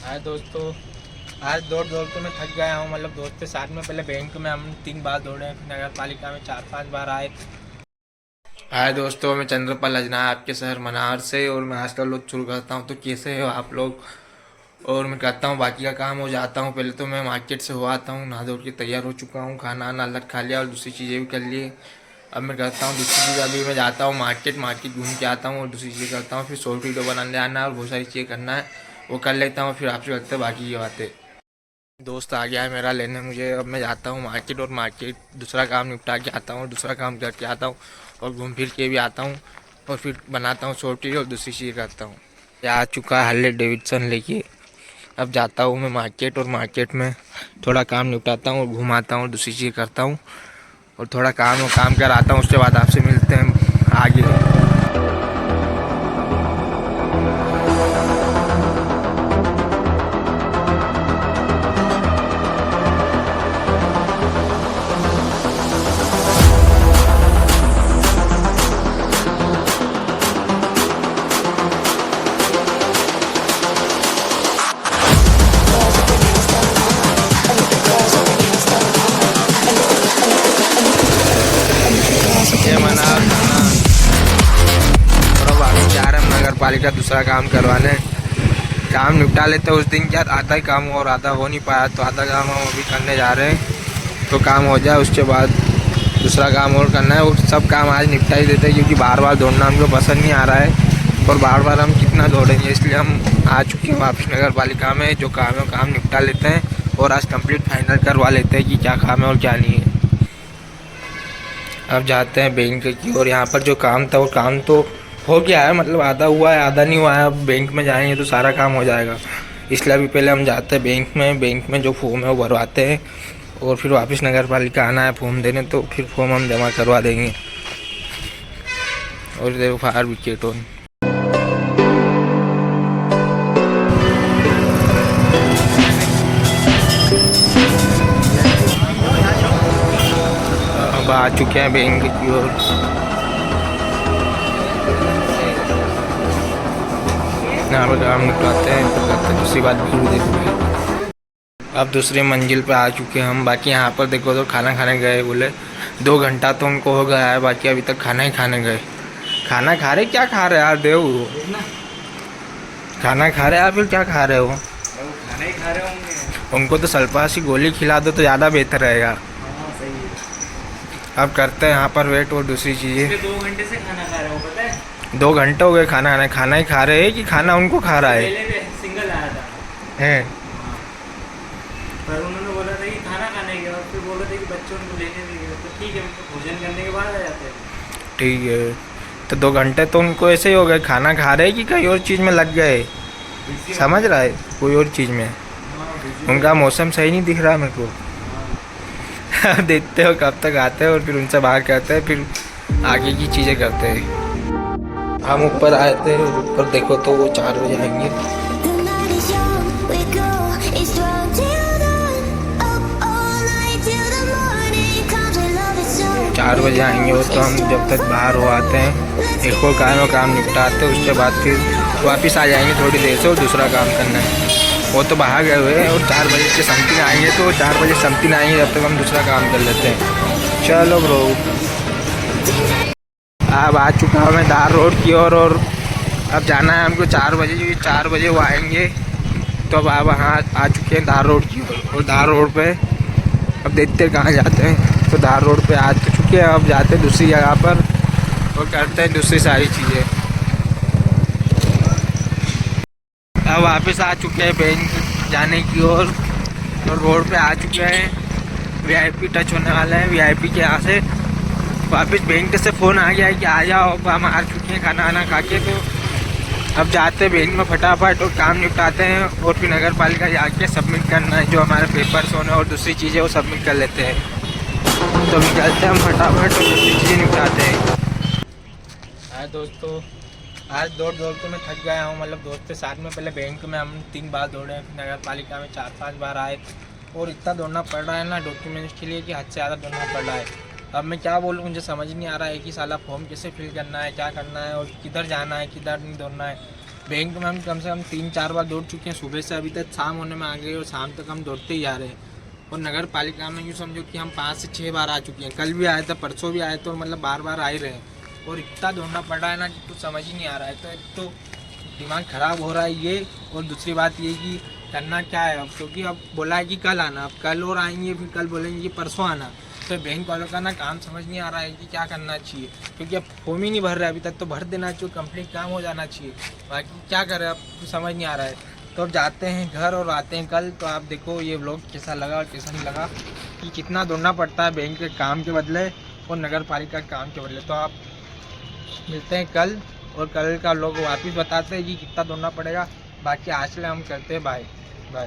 हाय दोस्तों, आज दौड़ दौड़ के मैं थक गया हूँ। मतलब दोस्त के साथ में पहले बैंक में हम 3 बार दौड़े, फिर नगर पालिका में 4-5 बार आए। हाय दोस्तों, मैं चंद्रपाल अजना आपके शहर मनार से, और मैं आज का लोग शुरू करता हूँ। तो कैसे हो आप लोग? और मैं करता हूँ बाकी का काम हो जाता हूँ। पहले तो मैं मार्केट से हो आता हूँ, नहा धो के तैयार हो चुका हूँ, खाना वाना अलग खा लिया और दूसरी चीज़ें भी कर लिए। अब मैं करता हूँ दूसरी चीज़। अभी मैं जाता हूँ मार्केट घूम के आता हूँ और दूसरी चीज़ें करता हूँ। फिर शॉर्ट वीडियो बनाने आना है और बहुत सारी चीज़ें करना है, वो कर लेता हूँ। फिर आपसे करते हैं बाकी की बातें। दोस्त आ गया है मेरा लेने मुझे। अब मैं जाता हूँ मार्केट, और मार्केट दूसरा काम निपटा के आता हूँ, दूसरा काम करके आता हूँ और घूम फिर के भी आता हूँ, और फिर बनाता हूँ छोटी और दूसरी चीज़ करता हूँ। ये आ चुका है हार्ले डेविडसन लेके। अब जाता हूँ मैं मार्केट, और मार्केट में थोड़ा काम निपटाता हूँ और घुमाता हूँ, दूसरी चीज़ करता हूँ और थोड़ा काम कर आता हूँ। उसके बाद आपसे मिलते हैं आगे। ये मनार थाना, और अब आगे जा रहे हैं नगर पालिका दूसरा काम करवाने। काम निपटा लेते हैं उस दिन क्या, आधा ही काम और आधा हो नहीं पाया, तो आधा काम हम अभी करने जा रहे हैं। तो काम हो जाए उसके बाद दूसरा काम और करना है। वो सब काम आज निपटा ही देते हैं, क्योंकि बार बार दौड़ना हमको पसंद नहीं आ रहा है, और बार बार हम कितना दौड़ेंगे। इसलिए हम आ चुके हैं वापस नगर पालिका में। जो काम है वो काम निपटा लेते हैं और आज कंप्लीट फाइनल करवा लेते हैं कि क्या काम है और क्या नहीं है। अब जाते हैं बैंक की, और यहाँ पर जो काम था वो काम तो हो गया है, मतलब आधा हुआ है आधा नहीं हुआ है। अब बैंक में जाएंगे तो सारा काम हो जाएगा। इसलिए अभी पहले हम जाते हैं बैंक में। बैंक में जो फॉर्म है वो भरवाते हैं, और फिर वापस नगर पालिका आना है फॉर्म देने, तो फिर फॉर्म हम जमा करवा देंगे। और देखो फायर विकेट ऑन। अब आ चुके हैं बैंक की ओर। यहाँ पर काम निपटाते हैं, फिर करते हैं दूसरी बात भी देखते। अब दूसरी मंजिल पे आ चुके हैं हम। बाकी यहाँ पर देखो तो खाना खाने गए बोले 2 घंटा तो उनको हो गया है, बाकी अभी तक खाना ही खाने गए। खाना खा रहे, क्या खा रहे यार देव? खाना खा रहे यार, फिर क्या खा रहे हो? खाना ही खा रहे होंगे। उनको तो सल्फास की गोली खिला दो तो ज़्यादा बेहतर रहेगा। हाँ सही है। अब करते हैं यहाँ पर वेट और दूसरी चीज़ें। 2 घंटे से खाना खा रहे हो पता है। 2 घंटे हो गए खाना खाने। खाना ही खा रहे हैं कि खाना उनको खा रहा है? पहले भी सिंगल आया था हैं? पर उन्होंने बोला था कि खाना खाने के बाद फिर बोल रहे थे कि बच्चों को लेने देंगे, तो ठीक है भोजन करने के बाद आ जाते हैं। ठीक है, तो 2 घंटे तो उनको ऐसे ही हो गए। खाना खा रहे कि कहीं और चीज़ में लग गए? समझ रहा है, कोई और चीज़ में। उनका मौसम सही नहीं दिख रहा मेरे को। देखते हो कब तक आते हैं, और फिर उनसे बाहर करते हैं, फिर आगे की चीज़ें करते हैं। हम ऊपर आए थे, ऊपर देखो तो वो 4 बजे आएंगे। 4 बजे आएंगे वो, तो हम जब तक बाहर हो आते हैं, एक और काम निपटाते हैं, उसके बाद फिर वापस आ जाएंगे थोड़ी देर से, और दूसरा काम करना है। वो तो बाहर गए हुए हैं, और 4 बजे के समथिंग आएंगे, तो 4 बजे समथिंग आएंगे, जब तक हम दूसरा काम कर लेते हैं। चलो ब्रो, अब आ चुका हूँ मैं दार रोड की ओर, और अब जाना है हमको 4 बजे, क्योंकि 4 बजे वो आएंगे। तो अब आप वहाँ आ चुके हैं दार रोड की ओर, और दार रोड पे अब देखते हैं कहाँ जाते हैं। तो दार रोड पे आ तो चुके हैं, अब जाते हैं दूसरी जगह पर और करते हैं दूसरी सारी चीज़ें। अब वापस आ चुके हैं बैंक जाने की ओर, और रोड पे आ चुके हैं। वीआईपी टच होने वाला है। वीआईपी के यहाँ से वापस बैंक से फ़ोन आ गया है कि आ जाओ। अब हम आ चुके हैं खाना वाना खा के, तो अब जाते हैं बैंक में फटाफट और काम निपटाते हैं, और फिर नगर पालिका जाके सबमिट करना है जो हमारे पेपर्स होने और दूसरी चीज़ें वो सबमिट कर लेते हैं। तो निकलते हैं हम फटाफट और दूसरी चीज़ें निपटाते हैं। हाय दोस्तों, आज दौड़ के मैं थक गया हूँ। मतलब दोस्त के साथ में पहले बैंक में हम 3 बार दौड़े, फिर नगर पालिका में 4-5 बार आए, और इतना दौड़ना पड़ रहा है ना डॉक्यूमेंट्स के लिए कि हद से ज़्यादा दौड़ना पड़ रहा है। अब मैं क्या बोलूँ, मुझे समझ नहीं आ रहा है कि साला फॉर्म कैसे फिल करना है, क्या करना है, और किधर जाना है, किधर नहीं दौड़ना है। बैंक में हम कम से कम 3-4 बार दौड़ चुके हैं, सुबह से अभी तक शाम होने में आ गए और शाम तक हम दौड़ते ही आ रहे हैं। और नगर पालिका में यूँ समझो कि हम 5 से 6 बार आ चुके हैं, कल भी आए थे, परसों भी आए थे, और मतलब बार बार आ ही रहे हैं। और इतना दौड़ना पड़ रहा है ना कि कुछ समझ ही नहीं आ रहा है। तो एक तो दिमाग ख़राब हो रहा है ये, और दूसरी बात ये कि करना क्या है अब, क्योंकि अब बोला है कि कल आना, अब कल और आएंगे, फिर कल बोलेंगे कि परसों आना। तो बैंक वालों का ना काम समझ नहीं आ रहा है कि क्या करना चाहिए, क्योंकि अब फॉर्म ही नहीं भर रहा है अभी तक, तो भर देना चाहिए, कंप्लीट काम हो जाना चाहिए। बाकी क्या करें, अब कुछ समझ नहीं आ रहा है। तो अब जाते हैं घर और आते हैं कल। तो आप देखो ये व्लॉग कैसा लगा और कैसा नहीं लगा, कि कितना दौड़ना पड़ता है बैंक के काम के बदले और नगर पालिका के काम के बदले। तो आप मिलते हैं कल, और कल का लोग वापस बताते हैं कि कितना दौड़ना पड़ेगा। बाकी आज के लिए हम करते हैं बाय बाय।